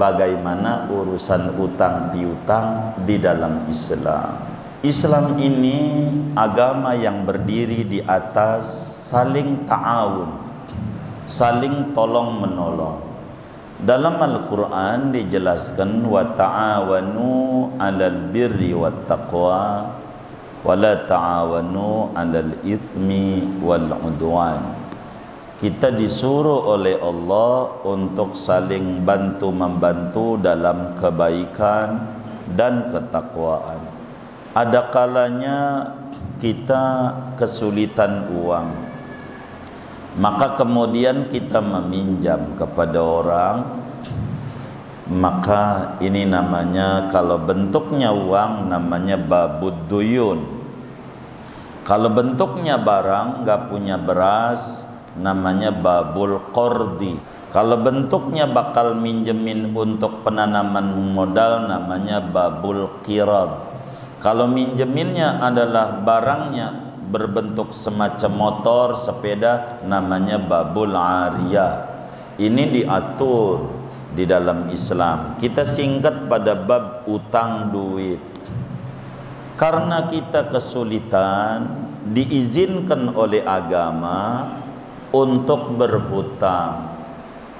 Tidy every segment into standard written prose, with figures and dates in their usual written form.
bagaimana urusan utang piutang di dalam Islam. Islam ini agama yang berdiri di atas saling ta'awun, saling tolong menolong. Dalam Al-Quran dijelaskan wa ta'awanu 'alal birri wat taqwa wa la ta'awanu 'alal itsmi wal 'udwan. Kita disuruh oleh Allah untuk saling bantu-membantu dalam kebaikan dan ketakwaan. Ada kalanya kita kesulitan uang, maka kemudian kita meminjam kepada orang, maka ini namanya, kalau bentuknya uang namanya babud duyun. Kalau bentuknya barang, nggak punya beras, namanya babul qordi. Kalau bentuknya bakal minjemin untuk penanaman modal, namanya babul qirad. Kalau minjeminnya adalah barangnya berbentuk semacam motor, sepeda, namanya babul ariyah. Ini diatur di dalam Islam. Kita singkat pada bab utang duit. Karena kita kesulitan, diizinkan oleh agama untuk berhutang.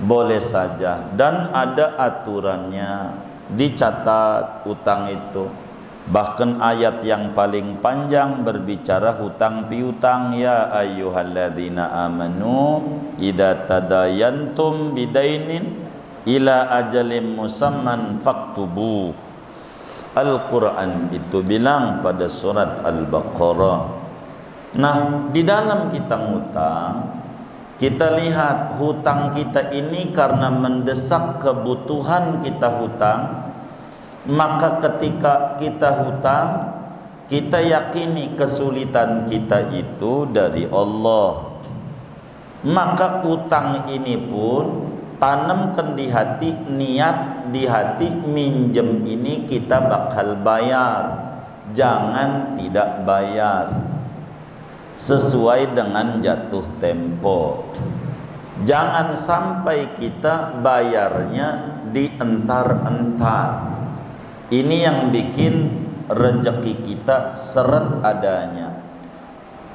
Boleh saja, dan ada aturannya, dicatat utang itu. Bahkan ayat yang paling panjang berbicara hutang piutang. Ya ayyuhalladzina amanu idza tadayantum bidainin ila ajalin musamman faktubu. Al-Quran itu bilang pada surat Al-Baqarah. Nah, di dalam kita ngutang, kita lihat hutang kita ini karena mendesak kebutuhan kita hutang. Maka ketika kita hutang, kita yakini kesulitan kita itu dari Allah. Maka utang ini pun tanamkan di hati, niat di hati, minjem ini kita bakal bayar. Jangan tidak bayar sesuai dengan jatuh tempo. Jangan sampai kita bayarnya dientar-entar. Ini yang bikin rezeki kita seret adanya.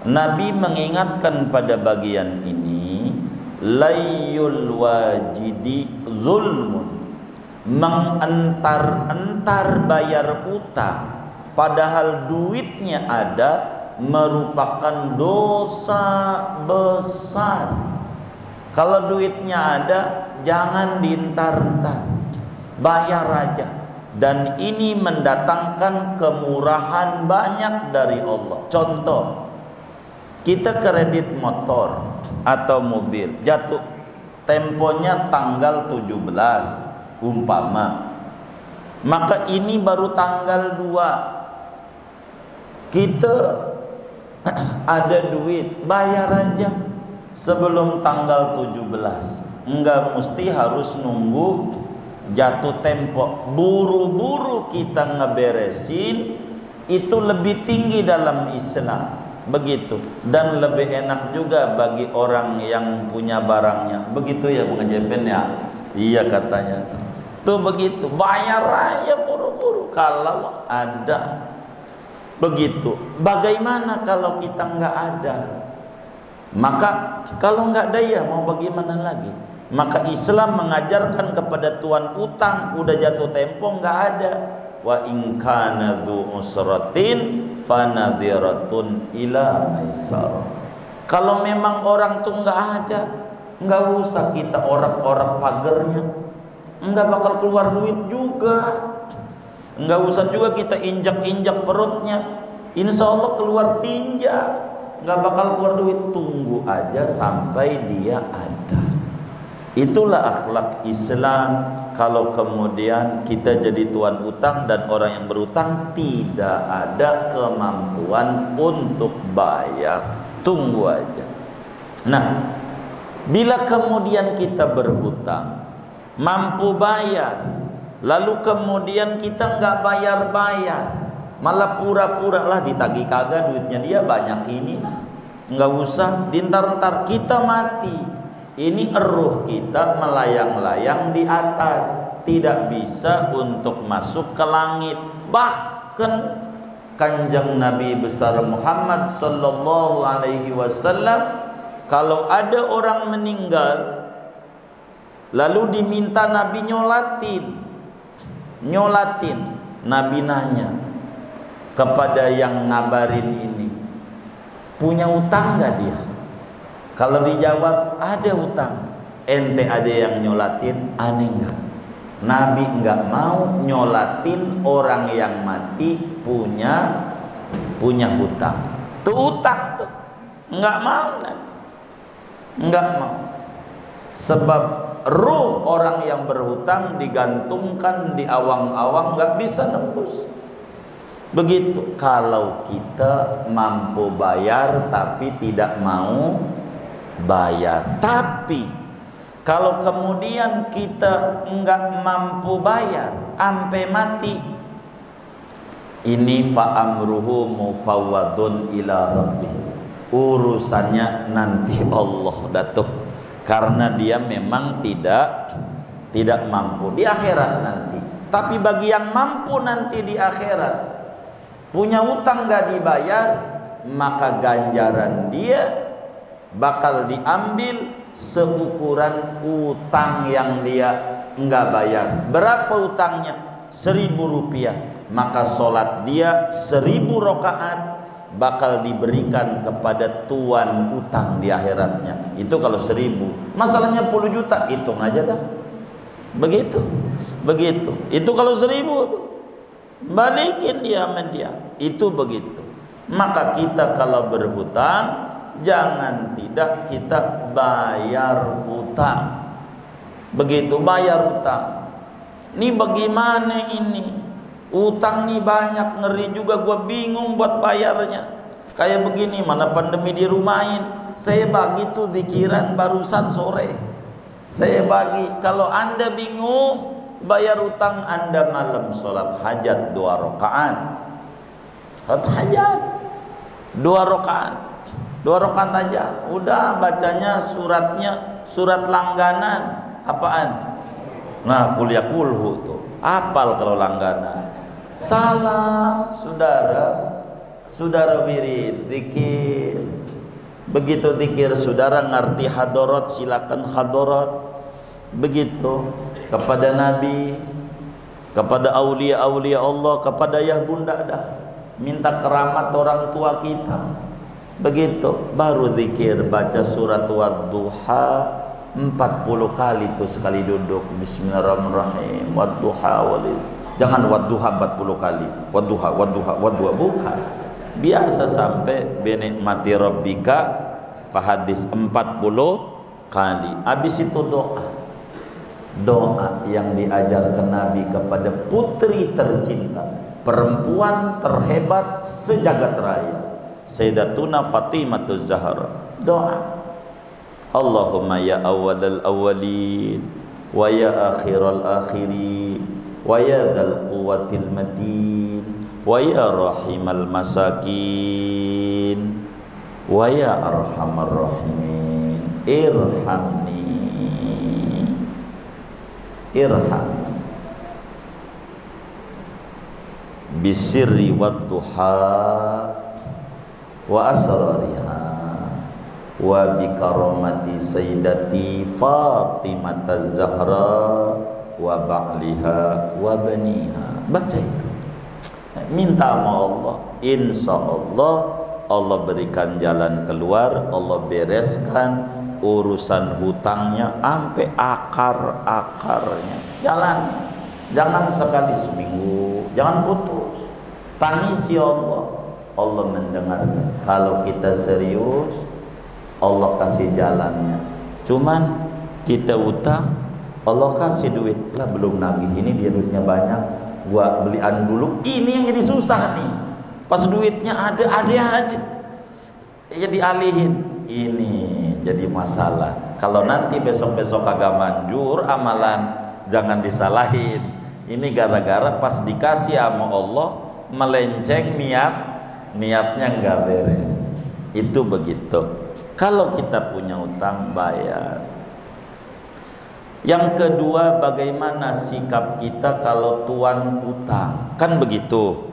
Nabi mengingatkan pada bagian ini, layyul wajidi zulmun, mengentar-entar bayar utang padahal duitnya ada, merupakan dosa besar. Kalau duitnya ada, jangan dientar-entar, bayar aja. Dan ini mendatangkan kemurahan banyak dari Allah. Contoh, kita kredit motor atau mobil, jatuh temponya tanggal 17 umpama, maka ini baru tanggal 2. Kita ada duit, bayar aja sebelum tanggal 17. Enggak mesti harus nunggu jatuh tempo. Buru-buru kita ngeberesin itu lebih tinggi dalam Islam, begitu. Dan lebih enak juga bagi orang yang punya barangnya, begitu ya Bang Jepen ya. Iya katanya tuh begitu, bayar aja buru-buru kalau ada. Begitu. Bagaimana kalau kita nggak ada? Maka kalau nggak ada ya mau bagaimana lagi? Maka Islam mengajarkan kepada tuan utang, udah jatuh tempo nggak ada, wa in kana dzu usratin fanadhiratun ila maisar. Kalau memang orang tuh nggak ada, nggak usah kita orak-orak pagernya, nggak bakal keluar duit juga. Nggak usah juga kita injak-injak perutnya, insya Allah keluar tinja, nggak bakal keluar duit. Tunggu aja sampai dia ada. Itulah akhlak Islam. Kalau kemudian kita jadi tuan utang dan orang yang berutang tidak ada kemampuan untuk bayar, tunggu aja. Nah, bila kemudian kita berhutang, mampu bayar, lalu kemudian kita nggak bayar-bayar, malah pura-pura lah ditagih kagak, duitnya dia banyak ini, nggak usah dintar-ntar, kita mati. Ini eruh kita melayang-layang di atas. tidak bisa untuk masuk ke langit. Bahkan Kanjeng Nabi besar Muhammad sallallahu alaihi wasallam, kalau ada orang meninggal lalu diminta Nabi nyolatin, Nabi nanya kepada yang ngabarin ini, punya utang gak dia? Kalau dijawab ada utang, ente aja yang nyolatin, aneh enggak? Nabi enggak mau nyolatin orang yang mati punya hutang. Itu utang tuh. Enggak mau, enggak mau. Sebab ruh orang yang berhutang digantungkan di awang-awang, enggak bisa nembus. Begitu kalau kita mampu bayar tapi tidak mau bayar. Tapi kalau kemudian kita enggak mampu bayar sampai mati, ini fa'amruhu mufawwadun ila rabbih, urusannya nanti Allah datuh, karena dia memang tidak mampu di akhirat nanti. Tapi bagi yang mampu nanti di akhirat, punya utang enggak dibayar, maka ganjaran dia bakal diambil seukuran utang yang dia enggak bayar. Berapa utangnya? 1.000 rupiah. Maka sholat dia 1.000 rakaat bakal diberikan kepada tuan utang di akhiratnya. Itu kalau 1.000. Masalahnya 10 juta, hitung aja dah. Begitu. Itu kalau 1.000 balikin dia sama dia. Itu begitu. Maka kita kalau berhutang, jangan tidak kita bayar hutang. Begitu, bayar hutang. Ini bagaimana ini? Utang nih banyak, ngeri juga, gua bingung buat bayarnya. Kayak begini, mana pandemi dirumahin. Saya bagi tuh zikiran barusan sore. Saya bagi, kalau Anda bingung bayar utang, Anda malam sholat hajat 2 rakaat. Sholat hajat 2 rakaat. 2 rakaat aja, udah bacanya suratnya surat langganan. Apaan? Nah, kuliah kulhu tuh, apal kalau langganan. Salam saudara wirid, zikir. Begitu zikir saudara ngerti hadarat, silakan hadarat. Begitu kepada Nabi, kepada aulia-aulia Allah, kepada ya bunda dah, minta keramat orang tua kita. Begitu baru zikir, baca surat Wadduha 40 kali tuh sekali duduk. Bismillahirrahmanirrahim. Wadduha jangan Wadduha 40 kali. Wadduha bukan. Biasa sampai binikmati rabbika fahadis 40 kali. Habis itu doa yang diajarkan Nabi kepada putri tercinta, perempuan terhebat sejagat raya, Sayyidatuna Fatimah Zahra. Doa, Allahumma ya awwalal awwalin wa ya akhiral akhirin wa ya dzal quwwatil matin wa ya rahimal masakin wa ya arhamar rahimin irhamni bisirri wadduha wa asrariha wa bikaramati sayyidati Fatimah Zahra wa ba'liha wa baniha. Baca itu, minta sama Allah, insya Allah berikan jalan keluar, Allah bereskan urusan hutangnya sampai akar-akarnya. Jangan sekali seminggu, jangan putus, tangisi Allah. Allah mendengarkan. Kalau kita serius, Allah kasih jalannya. Cuman kita utang, Allah kasih duit lah, belum nagih, ini dia duitnya banyak, gua belian dulu. Ini yang jadi susah nih. Pas duitnya ada aja, ya dialihin. Ini jadi masalah. Kalau nanti besok-besok kagak manjur amalan, jangan disalahin. Ini gara-gara pas dikasih sama Allah melenceng niatnya nggak beres. Itu begitu. Kalau kita punya utang, bayar. Yang kedua, bagaimana sikap kita kalau tuan utang? Kan begitu.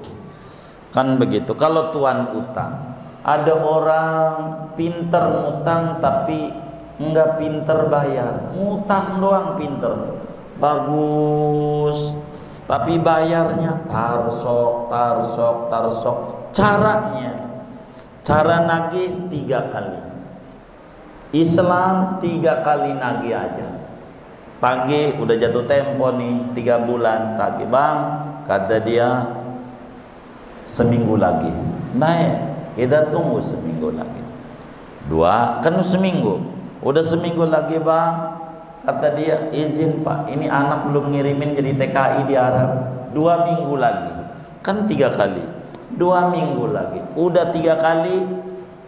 Kan begitu. Kalau tuan utang, ada orang pinter ngutang tapi enggak pinter bayar. Ngutang doang pinter. Bagus. Tapi bayarnya tarsok. Cara nagih 3 kali. Islam 3 kali nagih aja. Pagi udah jatuh tempo nih 3 bulan tagih, bang, kata dia seminggu lagi. Baik, kita tunggu seminggu lagi. 2, kan seminggu. Udah seminggu lagi, bang, kata dia, izin pak, ini anak belum ngirimin jadi TKI di Arab. 2 minggu lagi, kan 3 kali. 2 minggu lagi, udah 3 kali,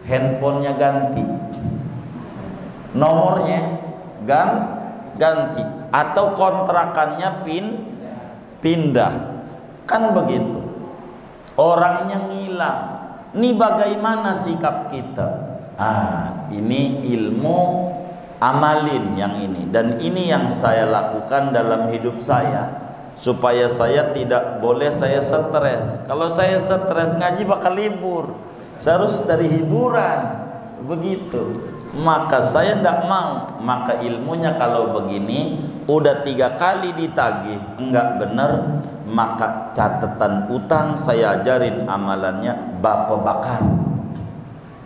handphonenya ganti, nomornya ganti, atau kontrakannya pindah, kan begitu. Orangnya ngilang. Ini bagaimana sikap kita? Ini ilmu amalin yang ini, dan ini yang saya lakukan dalam hidup saya supaya saya tidak boleh saya stres. Kalau saya stres ngaji bakal libur. Saya harus dari hiburan. Begitu. Maka saya tidak mau. Maka ilmunya kalau begini udah 3 kali ditagih enggak benar, maka catatan utang saya ajarin amalannya bapak bakar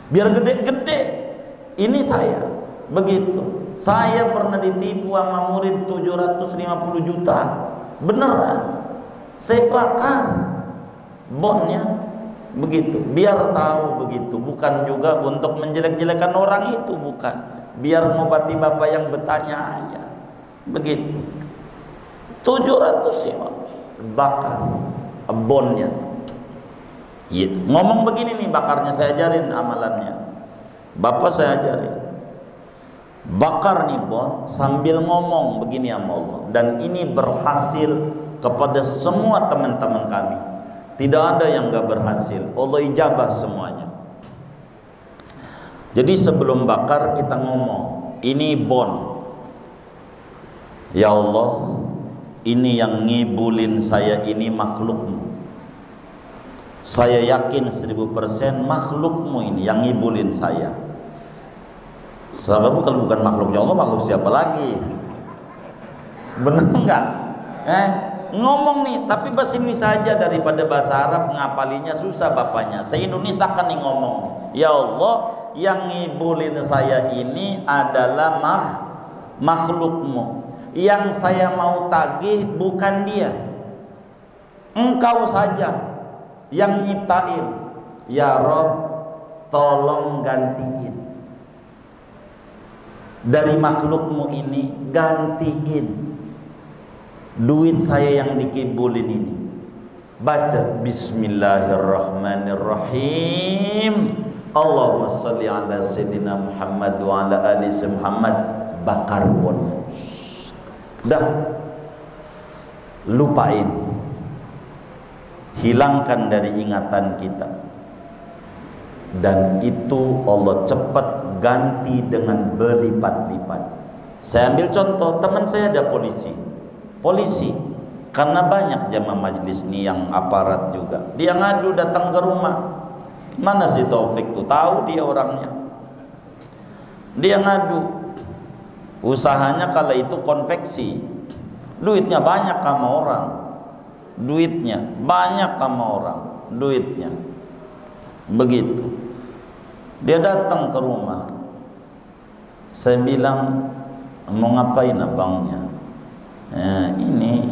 biar gede-gede. Ini saya begitu. Saya pernah ditipu sama murid 750 juta beneran. Saya bakar bonnya. Begitu, biar tahu begitu, bukan juga untuk menjelek-jelekan orang itu, bukan. Biar ngobati bapak yang bertanya aja. Begitu. 700 ya, bakar bonnya. Ngomong begini nih, bakarnya saya ajarin amalannya. Bapak saya ajarin. Bakar nih bon sambil ngomong begini sama Allah. Dan ini berhasil kepada semua teman-teman kami. Tidak ada yang gak berhasil. Allah ijabah semuanya. Jadi sebelum bakar kita ngomong, ini bon. Ya Allah, ini yang ngibulin saya ini makhlukmu. Saya yakin 1000% makhlukmu ini yang ngibulin saya. Sebab kalau bukan makhluknya Allah, makhluk siapa lagi? Benar enggak? Ngomong nih, tapi bahasa Indonesia saja, daripada bahasa Arab ngapalinya susah bapaknya. Se-Indonesia kan nih ngomong. Ya Allah, yang ngibulin saya ini adalah makhlukmu. Yang saya mau tagih bukan dia, engkau saja yang nyiptain. Ya Rob, tolong gantiin. Dari makhlukmu ini gantiin duit saya yang dikibulin ini. Baca Bismillahirrahmanirrahim. Allahumma salli ala Sayyidina Muhammad wa ala ali Muhammad. Bakar bonnya. Dah, lupain, hilangkan dari ingatan kita. Dan itu Allah cepat ganti dengan berlipat-lipat. Saya ambil contoh, teman saya ada polisi, karena banyak jamaah majlis nih yang aparat juga. Dia ngadu datang ke rumah. Mana si Taufik tuh, tahu dia orangnya. Dia ngadu. Usahanya kala itu konveksi. Duitnya banyak sama orang. Duitnya. Begitu. Dia datang ke rumah. Saya bilang, mau ngapain abangnya? Ini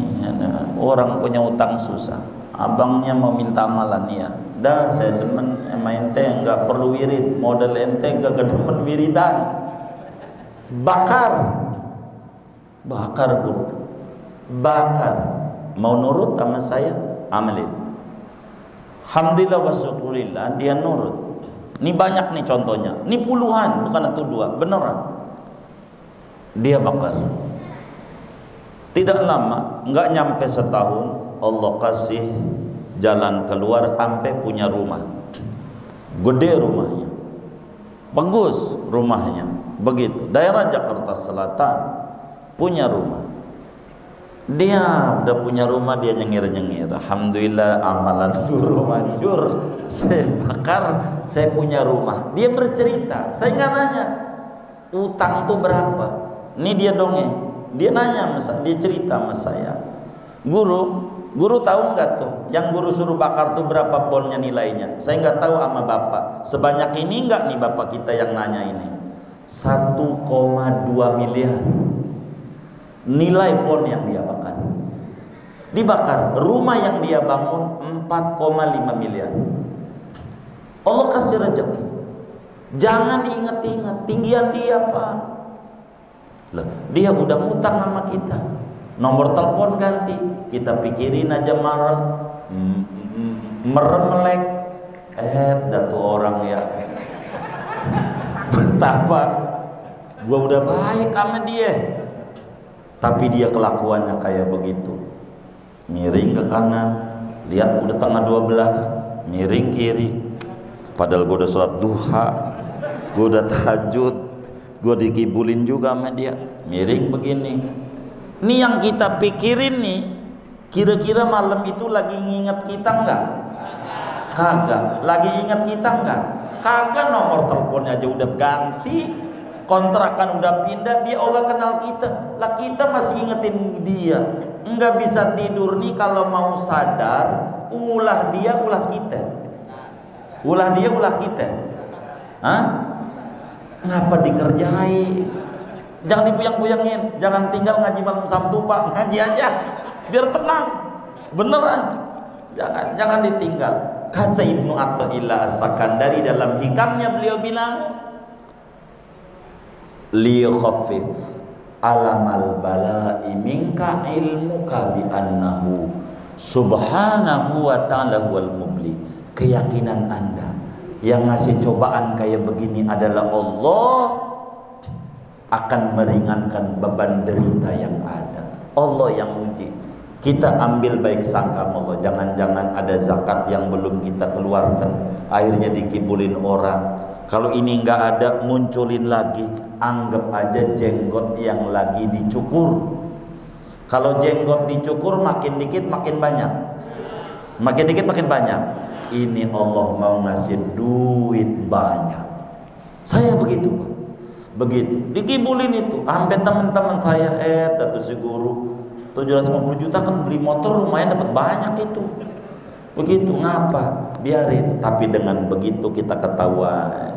orang punya utang susah. Abangnya mau minta amalan ya. Dah, saya demen sama ente enggak perlu wirid. Model ente enggak demen wiridan. Bakar guru. Bakar. Mau nurut sama saya? Amalin. Alhamdulillah wa syukurillah, dia nurut. Ini banyak nih contohnya. Ini puluhan, bukan 1 2, beneran. Dia bakar. Tidak lama, enggak nyampe setahun, Allah kasih jalan keluar sampai punya rumah. Gede rumahnya. Bagus rumahnya. Begitu. Daerah Jakarta Selatan. punya rumah. Dia udah punya rumah, dia nyengir-nyengir, alhamdulillah amalan guru manjur, saya bakar, saya punya rumah. Dia bercerita, saya nggak nanya utang tuh berapa. Ini dia dongeng, dia nanya, dia cerita sama saya, guru tahu nggak tuh yang guru suruh bakar tuh berapa bonnya nilainya? Saya nggak tahu sama bapak, sebanyak ini nggak nih bapak kita yang nanya ini? 1,2 miliar nilai bon yang dia bakar. Dibakar rumah yang dia bangun 4,5 miliar. Allah kasih rezeki. Jangan ingat-ingat tinggian dia, Pak. Loh, dia udah ngutang sama kita. Nomor telepon ganti, kita pikirin aja merem melek. Datu orang ya. Betapa gua udah baik sama dia, tapi dia kelakuannya kayak begitu. Miring ke kanan, lihat udah tengah 12, miring kiri. Padahal gue udah sholat duha, gue udah tahajud, gue dikibulin juga sama dia. Miring begini. Ini yang kita pikirin nih, kira-kira malam itu lagi nginget kita enggak? Kagak. Lagi inget kita enggak? Kagak. Nomor teleponnya aja udah ganti, kontrakan udah pindah, dia Allah kenal kita. Lah kita masih ingetin dia. Enggak bisa tidur nih kalau mau sadar, ulah dia ulah kita. Ulah dia ulah kita. Hah? Ngapa dikerjai? Jangan dibuyang-buyangin, jangan tinggal ngaji malam Sabtu, Pak. Ngaji aja biar tenang. Beneran. Jangan ditinggal. Kata Ibnu Athaillah As-Sakandari dalam hikamnya, beliau bilang, liyukhaffif alamal bala'i minka ilmuka bi annahu subhanahu wa ta'ala wal mubli. Keyakinan Anda yang ngasih cobaan kayak begini adalah Allah, akan meringankan beban derita yang ada. Allah yang uji. Kita ambil baik sangka Allah. Jangan-jangan ada zakat yang belum kita keluarkan, akhirnya dikibulin orang. Kalau ini enggak ada, munculin lagi. Anggap aja jenggot yang lagi dicukur. Kalau jenggot dicukur makin dikit makin banyak, makin dikit makin banyak. Ini Allah mau ngasih duit banyak. Saya begitu, begitu dikibulin itu. Sampai teman-teman saya, datu si guru 750 juta kan beli motor lumayan dapat banyak itu. Begitu, ngapa? Biarin. Tapi dengan begitu kita ketahuan.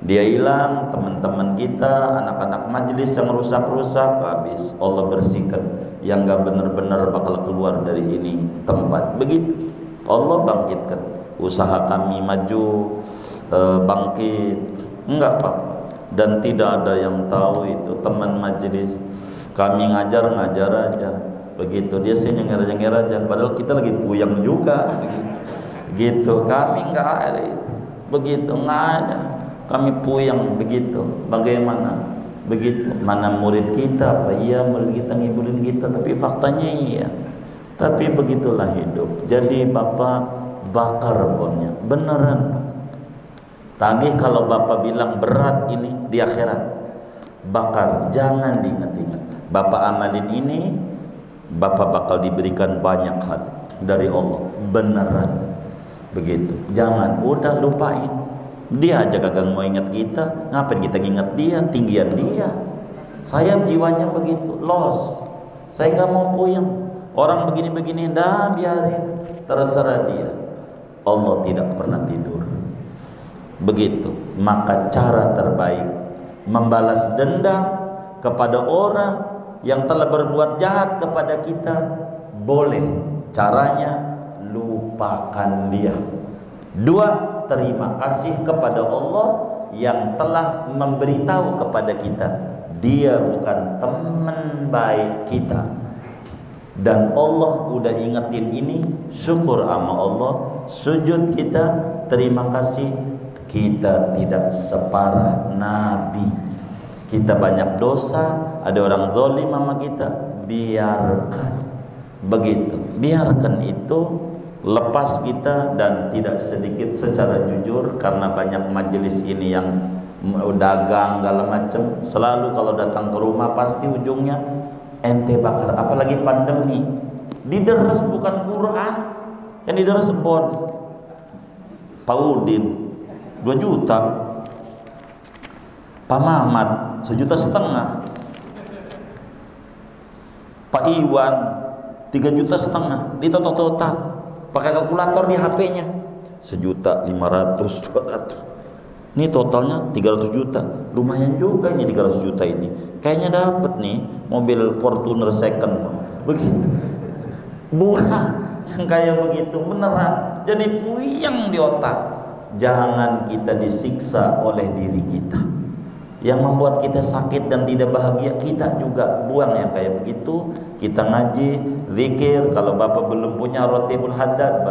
Dia hilang, teman-teman kita, anak-anak majelis yang rusak-rusak, habis Allah bersihkan. Yang gak benar-benar bakal keluar dari ini tempat. Begitu Allah bangkitkan. Usaha kami maju, bangkit, enggak Pak. Dan tidak ada yang tahu itu teman majelis. Kami ngajar aja. Begitu dia sih nyengir aja. Padahal kita lagi puyeng juga. Begitu kami enggak ada itu. Begitu enggak ada. Kami puyeng begitu. Bagaimana? Begitu. Mana murid kita? Apa iya murid kita ngibulin kita? Tapi faktanya iya. Tapi begitulah hidup. Jadi Bapak bakar bonnya. Beneran Pak. Tagih kalau Bapak bilang berat ini di akhirat. Bakar. Jangan diingat-ingat. Bapak amalin ini, Bapak bakal diberikan banyak hal dari Allah. Beneran. Begitu. Jangan. Udah lupain. Dia aja kagak mau ingat kita, ngapain kita nginget dia, tinggian dia. Saya jiwanya begitu, los. Saya nggak mau puyeng. Orang begini-begini, dah biarin, terserah dia. Allah tidak pernah tidur. Begitu. Maka cara terbaik membalas dendam kepada orang yang telah berbuat jahat kepada kita, boleh. Caranya lupakan dia. Dua, terima kasih kepada Allah yang telah memberitahu kepada kita dia bukan teman baik kita, dan Allah udah ingetin ini. Syukur sama Allah, sujud kita, terima kasih. Kita tidak separah Nabi. Kita banyak dosa, ada orang zalim sama kita, biarkan. Begitu, biarkan itu. Lepas kita, dan tidak sedikit secara jujur, karena banyak majelis ini yang dagang segala macam. Selalu kalau datang ke rumah pasti ujungnya ente bakar, apalagi pandemi, dideres bukan Quran, yang dideres bon. Pak Udin 2 juta, Pak Mamat 1,5 juta, Pak Iwan 3,5 juta, ditotal-total pakai kalkulator di HP-nya 1.500.000, 200. Ini totalnya 300 juta. Lumayan juga ini 300 juta ini. Kayaknya dapat nih mobil Fortuner second. Begitu. Buah yang kayak begitu beneran jadi puyeng di otak. Jangan kita disiksa oleh diri kita. Yang membuat kita sakit dan tidak bahagia, kita juga buang yang kayak begitu. Kita ngaji, zikir. Kalau Bapak belum punya Rotibul Haddad,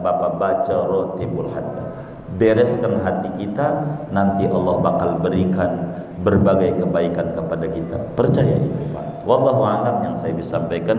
Bapak baca Rotibul Haddad. Bereskan hati kita, nanti Allah bakal berikan berbagai kebaikan kepada kita. Percaya itu, Pak. Wallahu a'lam yang saya bisa sampaikan.